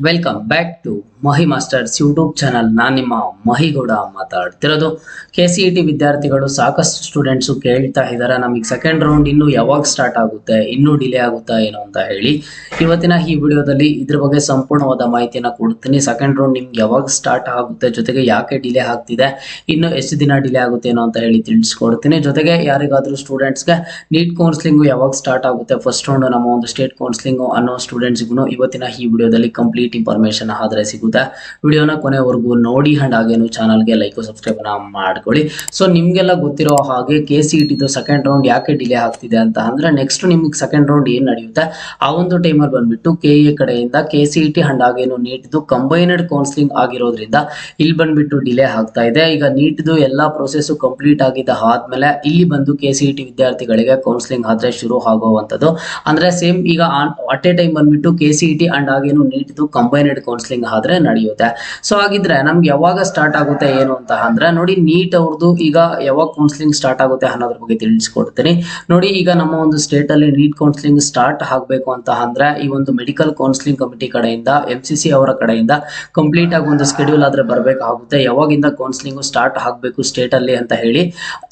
Welcome back to Mahi Masters YouTube channel. ನಾನು ನಿಮ್ಮ ಮಹಿಗೌಡ ಮಾತಾಡ್ತಿರೋದು. KCET ವಿದ್ಯಾರ್ಥಿಗಳು ಸಾಕಷ್ಟು ಸ್ಟೂಡೆಂಟ್ಸು ಕೇಳ್ತಾ ಇದ್ದಾರೆ, ನಮಗೆ ಸೆಕೆಂಡ್ ರೌಂಡ್ ಇನ್ನು ಯಾವಾಗ ಸ್ಟಾರ್ಟ್ ಆಗುತ್ತೆ, ಇನ್ನೂ ಡಿಲೇ ಆಗುತ್ತಾ ಏನೋ ಅಂತ ಹೇಳಿ. ಇವತ್ತಿನ ಈ ವಿಡಿಯೋದಲ್ಲಿ ಇದ್ರ ಬಗ್ಗೆ ಸಂಪೂರ್ಣವಾದ ಮಾಹಿತಿಯನ್ನು ಕೊಡ್ತೀನಿ. ಸೆಕೆಂಡ್ ರೌಂಡ್ ನಿಮ್ಗೆ ಯಾವಾಗ ಸ್ಟಾರ್ಟ್ ಆಗುತ್ತೆ, ಜೊತೆಗೆ ಯಾಕೆ ಡಿಲೇ ಆಗ್ತಿದೆ, ಇನ್ನು ಎಷ್ಟು ದಿನ ಡಿಲೇ ಆಗುತ್ತೆ ಏನೋ ಅಂತ ಹೇಳಿ ತಿಳಿಸ್ಕೊಡ್ತೀನಿ. ಜೊತೆಗೆ ಯಾರಿಗಾದ್ರೂ ಸ್ಟೂಡೆಂಟ್ಸ್ಗೆ ನೀಟ್ ಕೌನ್ಸಿಲಿಂಗು ಯಾವಾಗ ಸ್ಟಾರ್ಟ್ ಆಗುತ್ತೆ, ಫಸ್ಟ್ ರೌಂಡ್ ನಮ್ಮ ಒಂದು ಸ್ಟೇಟ್ ಕೌನ್ಸಿಲಿಂಗು ಅನ್ನೋ ಸ್ಟೂಡೆಂಟ್ಸ್ಗೂ ಇವತ್ತಿನ ಈ ವಿಡಿಯೋದಲ್ಲಿ ಕಂಪ್ಲೀಟ್ ಇನ್ಫಾರ್ಮೇಶನ್ ಆದ್ರೆ ಸಿಗುತ್ತೆ. ವಿಡಿಯೋನ ಕೊನೆವರೆಗೂ ನೋಡಿ ಅಂಡ್ ಹಾಗೇನು ಚಾನಲ್ಗೆ ಲೈಕ್ ಸಬ್ಸ್ಕ್ರೈಬ್ ಮಾಡ್ಕೊಳ್ಳಿ. ಸೊ ನಿಮ್ಗೆಲ್ಲ ಗೊತ್ತಿರೋ ಹಾಗೆ KCET ಸೆಕೆಂಡ್ ರೌಂಡ್ ಯಾಕೆ ಡಿಲೇ ಆಗ್ತಿದೆ ಅಂತ ಅಂದ್ರೆ, ನೆಕ್ಸ್ಟ್ ನಿಮ್ಗೆ ಸೆಕೆಂಡ್ ರೌಂಡ್ ಏನ್ ನಡೆಯುತ್ತೆ ಆ ಒಂದು ಟೈಮಲ್ಲಿ ಬಂದ್ಬಿಟ್ಟು KA ಕಡೆಯಿಂದ KCET ಅಂಡ್ ಹಾಗೇನು ನೀಟ್ದು ಕಂಬೈನ್ಡ್ ಕೌನ್ಸಿಲಿಂಗ್ ಆಗಿರೋದ್ರಿಂದ ಇಲ್ಲಿ ಬಂದ್ಬಿಟ್ಟು ಡಿಲೇ ಆಗ್ತಾ ಇದೆ. ಈಗ ನೀಟ್ದು ಎಲ್ಲಾ ಪ್ರೊಸೆಸ್ ಕಂಪ್ಲೀಟ್ ಆಗಿದ್ದ ಆದ್ಮೇಲೆ ಇಲ್ಲಿ ಬಂದು KCET ವಿದ್ಯಾರ್ಥಿಗಳಿಗೆ ಕೌನ್ಸಿಲಿಂಗ್ ಆದ್ರೆ ಶುರು ಆಗುವಂತದ್ದು. ಅಂದ್ರೆ ಸೇಮ್ ಈಗ ಅಟ್ ಎ ಟೈಮ್ ಬಂದ್ಬಿಟ್ಟು KCET ಅಂಡ್ ಹಾಗೇನು ನೀಟ್ದು ಕಂಬೈನ್ಡ್ ಕೌನ್ಸಿಲಿಂಗ್ ಆದ್ರೆ ನಡೆಯುತ್ತೆ. ಸೊ ಹಾಗಿದ್ರೆ ನಮ್ಗೆ ಯಾವಾಗ ಸ್ಟಾರ್ಟ್ ಆಗುತ್ತೆ ಏನು ಅಂತ ಅಂದ್ರೆ, ನೋಡಿ ನೀಟ್ ಅವ್ರದ್ದು ಈಗ ಯಾವಾಗ ಕೌನ್ಸಿಲಿಂಗ್ ಸ್ಟಾರ್ಟ್ ಆಗುತ್ತೆ ಅನ್ನೋದ್ರ ಬಗ್ಗೆ ತಿಳಿಸ್ಕೊಡ್ತೀನಿ. ನೋಡಿ, ಈಗ ನಮ್ಮ ಒಂದು ಸ್ಟೇಟ್ ಅಲ್ಲಿ ನೀಟ್ ಕೌನ್ಸಿಲಿಂಗ್ ಸ್ಟಾರ್ಟ್ ಆಗಬೇಕು ಅಂತ ಅಂದ್ರೆ ಈ ಒಂದು ಮೆಡಿಕಲ್ ಕೌನ್ಸಿಲಿಂಗ್ ಕಮಿಟಿ ಕಡೆಯಿಂದ MCC ಅವರ ಕಡೆಯಿಂದ ಕಂಪ್ಲೀಟ್ ಆಗಿ ಒಂದು ಸ್ಕೆಡ್ಯೂಲ್ ಆದ್ರೆ ಬರಬೇಕಾಗುತ್ತೆ. ಯಾವಾಗಿಂದ ಕೌನ್ಸಿಲಿಂಗ್ ಸ್ಟಾರ್ಟ್ ಆಗಬೇಕು ಸ್ಟೇಟ್ ಅಲ್ಲಿ ಅಂತ ಹೇಳಿ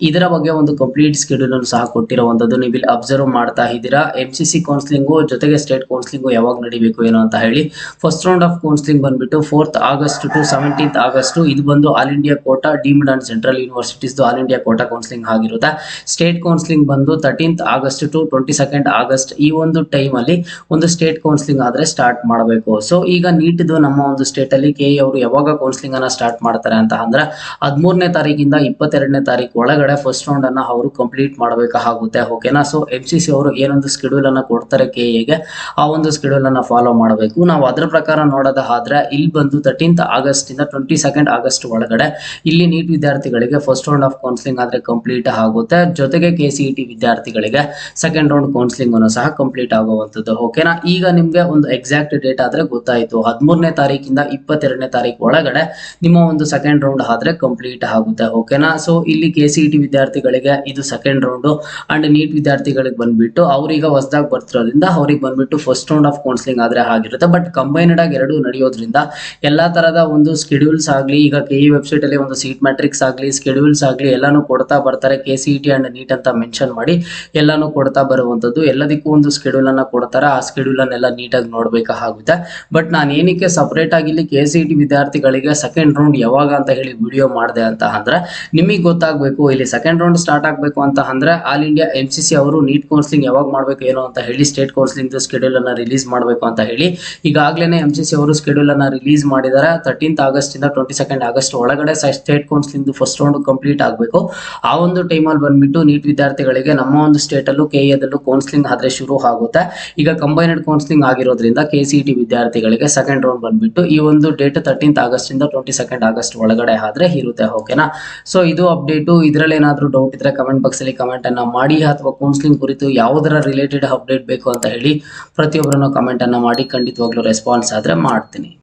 ಇದರ ಬಗ್ಗೆ ಒಂದು ಕಂಪ್ಲೀಟ್ ಸ್ಕೆಡ್ಯೂಲ್ ಅನ್ನು ಸಹ ಕೊಟ್ಟಿರುವಂತದ್ದು ನೀವು ಇಲ್ಲಿ ಅಬ್ಸರ್ವ್ ಮಾಡ್ತಾ ಇದ್ದೀರಾ. MCC ಕೌನ್ಸಿಲಿಂಗು ಜೊತೆಗೆ ಸ್ಟೇಟ್ ಕೌನ್ಸಿಲಿಂಗು ಯಾವಾಗ ನಡಿಬೇಕು ಏನೋ ಅಂತ ಹೇಳಿ. ಫಸ್ಟ್ ರೌಂಡ್ ಆಫ್ ಕೌನ್ಸಿಲಿಂಗ್ ಬಂದ್ಬಿಟ್ಟು 4th August to 17th August. ಇದು ಬಂದು all India quota deemed and central universities all India quota counselling ಆಗಿರುತ್ತೆ. ಸ್ಟೇಟ್ ಕೌನ್ಸಿಲಿಂಗ್ ಬಂದು 13th August to 22nd August. ಈ ಒಂದು ಟೈಮ್ ಅಲ್ಲಿ ಒಂದು ಸ್ಟೇಟ್ ಕೌನ್ಸಿಲಿಂಗ್ ಆದ್ರೆ ಸ್ಟಾರ್ಟ್ ಮಾಡಬೇಕು. ಸೊ ಈಗ ನೀಟ್ದು ನಮ್ಮ ಒಂದು ಸ್ಟೇಟ್ ಅಲ್ಲಿ KE ಅವರು ಯಾವಾಗ ಕೌನ್ಸಿಲಿಂಗ್ ಅನ್ನ ಸ್ಟಾರ್ಟ್ ಮಾಡ್ತಾರೆ ಅಂತ ಅಂದ್ರೆ 13ನೇ ತಾರೀಕಿಂದ 22ನೇ ತಾರೀಕು ಒಳಗಡೆ ಫಸ್ಟ್ ರೌಂಡ್ ಅನ್ನ ಅವರು ಕಂಪ್ಲೀಟ್ ಮಾಡಬೇಕಾಗುತ್ತೆ. ಓಕೆನಾ? ಸೊ MCC ಅವರು ಏನೊಂದು ಸ್ಕೆಡ್ಯೂಲ್ ಅನ್ನ ಕೊಡ್ತಾರೆ KEಗೆ, ಆ ಒಂದು ಸ್ಕೆಡ್ಯೂಲ್ ಅನ್ನ ಫಾಲೋ ಮಾಡಬೇಕು. ನಾವು ಅದರ ಪ್ರಕಾರ ನೋಡೋದಾದ್ರೆ ಇಲ್ಲಿ ಬಂದು 13th August ಇಂದ 22nd August ಒಳಗಡೆ ಇಲ್ಲಿ ನೀಟ್ ವಿದ್ಯಾರ್ಥಿಗಳಿಗೆ ಫಸ್ಟ್ ರೌಂಡ್ ಆಫ್ ಕೌನ್ಸಿಲಿಂಗ್ ಆದ್ರೆ ಕಂಪ್ಲೀಟ್ ಆಗುತ್ತೆ. ಜೊತೆಗೆ KCET ವಿದ್ಯಾರ್ಥಿಗಳಿಗೆ ಸೆಕೆಂಡ್ ರೌಂಡ್ ಕೌನ್ಸಿಲಿಂಗ್ ಅನ್ನು ಸಹ ಕಂಪ್ಲೀಟ್ ಆಗುವಂತದ್ದು. ಓಕೆನಾ? ಈಗ ನಿಮ್ಗೆ ಒಂದು ಎಕ್ಸಾಕ್ಟ್ ಡೇಟ್ ಆದ್ರೆ ಗೊತ್ತಾಯ್ತು. 13ನೇ ತಾರೀಕಿಂದ 22ನೇ ತಾರೀಕು ಒಳಗಡೆ ನಿಮ್ಮ ಒಂದು ಸೆಕೆಂಡ್ ರೌಂಡ್ ಆದ್ರೆ ಕಂಪ್ಲೀಟ್ ಆಗುತ್ತೆ. ಓಕೆನಾ? ಸೊ ಇಲ್ಲಿ KCET ವಿದ್ಯಾರ್ಥಿಗಳಿಗೆ ಇದು ಸೆಕೆಂಡ್ ರೌಂಡ್ ಅಂಡ್ ನೀಟ್ ವಿದ್ಯಾರ್ಥಿಗಳಿಗೆ ಬಂದ್ಬಿಟ್ಟು ಅವ್ರೀಗ ಹೊಸದಾಗಿ ಬರ್ತಿರೋದ್ರಿಂದ ಅವ್ರಿಗೆ ಬಂದ್ಬಿಟ್ಟು ಫಸ್ಟ್ ರೌಂಡ್ ಆಫ್ ಕೌನ್ಸಿಲಿಂಗ್ ಆದ್ರೆ ಆಗಿರುತ್ತೆ. ಬಟ್ ಕಂಬೈನ್ಡ್ ಆಗಿ ಎರಡು ನಡೆಯೋದ್ರಿಂದ ಎಲ್ಲಾ ತರದ ಒಂದು ಸ್ಕೆಡ್ಯೂಲ್ಸ್ ಆಗ್ಲಿ, ಈಗ KE ವೆಬ್ಸೈಟ್ ಅಲ್ಲಿ ಒಂದು ಸೀಟ್ ಮ್ಯಾಟ್ರಿಕ್ಸ್ ಆಗ್ಲಿ, ಸ್ಕೆಡ್ಯೂಲ್ಸ್ ಆಗ್ಲಿ ಎಲ್ಲಾನು ಕೊಡ್ತಾ ಬರ್ತಾರೆ. KCET ಅಂಡ್ ನೀಟ್ ಅಂತ ಮೆನ್ಷನ್ ಮಾಡಿ ಎಲ್ಲಾನು ಕೊಡ್ತಾ ಬರುವಂತದ್ದು. ಎಲ್ಲದಕ್ಕೂ ಒಂದು ಸ್ಕೆಡ್ಯೂಲ್ ಅನ್ನ ಕೊಡ್ತಾರೆ. ಆ ಸ್ಕೆಡ್ಯೂಲ್ ಅನ್ನೆಲ್ಲ ನೀಟಾಗಿ ನೋಡ್ಬೇಕಾಗುತ್ತೆ. ಬಟ್ ನಾನು ಏನಕ್ಕೆ ಸಪರೇಟ್ ಆಗಿ ಇಲ್ಲಿ KCET ವಿದ್ಯಾರ್ಥಿಗಳಿಗೆ ಸೆಕೆಂಡ್ ರೌಂಡ್ ಯಾವಾಗ ಅಂತ ಹೇಳಿ ವಿಡಿಯೋ ಮಾಡಿದೆ ಅಂತ ಅಂದ್ರೆ, ನಿಮಗೆ ಗೊತ್ತಾಗಬೇಕು ಇಲ್ಲಿ ಸೆಕೆಂಡ್ ರೌಂಡ್ ಸ್ಟಾರ್ಟ್ ಆಗಬೇಕು ಅಂತ ಅಂದ್ರೆ ಆಲ್ ಇಂಡಿಯಾ MCC ಅವರು ನೀಟ್ ಕೌನ್ಸಿಲಿಂಗ್ ಯಾವಾಗ ಮಾಡಬೇಕು ಏನೋ ಅಂತ ಹೇಳಿ ಸ್ಟೇಟ್ ಕೌನ್ಸಿಲಿಂಗ್ ಸ್ಕೆಡ್ಯೂಲ್ ಅನ್ನ ರಿಲೀಸ್ ಮಾಡಬೇಕು ಅಂತ ಹೇಳಿ ಈಗಾಗಲೇ MCC ಅವರು ಸ್ಕೆಡ್ಯೂಲ್ ಅನ್ನ ರಿಲೀಸ್ ಮಾಡಿದ್ದಾರೆ. 13th August ಇಂದ 22nd August ಒಳಗಡೆ state counselling first round complete ಆಗಬೇಕು. ಆ ಒಂದು ಟೈಮಲ್ಲಿ ಬಂದ್ಬಿಟ್ಟು ನೀಟ್ ವಿದ್ಯಾರ್ಥಿಗಳಿಗೆ ನಮ್ಮ ಒಂದು ಸ್ಟೇಟ್ ಅಲ್ಲೂ KEದಲ್ಲೂ ಕೌನ್ಸಿಲಿಂಗ್ ಆದ್ರೆ ಶುರು ಆಗುತ್ತೆ. ಈಗ ಕಂಬೈನ್ಡ್ ಕೌನ್ಸಿಲಿಂಗ್ ಆಗಿರೋದ್ರಿಂದ KCET ವಿದ್ಯಾರ್ಥಿಗಳಿಗೆ ಸೆಕೆಂಡ್ ರೌಂಡ್ ಬಂದ್ಬಿಟ್ಟು ಈ ಒಂದು ಡೇಟ್ 13th August ಇಂದ 22nd August ಒಳಗಡೆ ಆದ್ರೆ ಇರುತ್ತೆ. ಓಕೆನಾ? ಸೊ ಇದು ಅಪ್ಡೇಟು. ಇದರಲ್ಲಿ ಏನಾದ್ರೂ ಡೌಟ್ ಇದ್ರೆ ಕಮೆಂಟ್ ಬಾಕ್ಸ್ ಅಲ್ಲಿ ಕಮೆಂಟ್ ಅನ್ನ ಮಾಡಿ, ಅಥವಾ ಕೌನ್ಸಿಲಿಂಗ್ ಕುರಿತು ಯಾವುದರ ರಿಲೇಟೆಡ್ ಅಪ್ಡೇಟ್ ಬೇಕು ಅಂತ ಹೇಳಿ ಪ್ರತಿಯೊಬ್ಬರನ್ನು ಕಮೆಂಟ್ ಅನ್ನ ಮಾಡಿ ಖಂಡಿತವಾಗ್ಲೂ ರೆಸ್ಪಾನ್ಸ್ ಆದ್ರೆ ಮಾಡ್ತೀನಿ.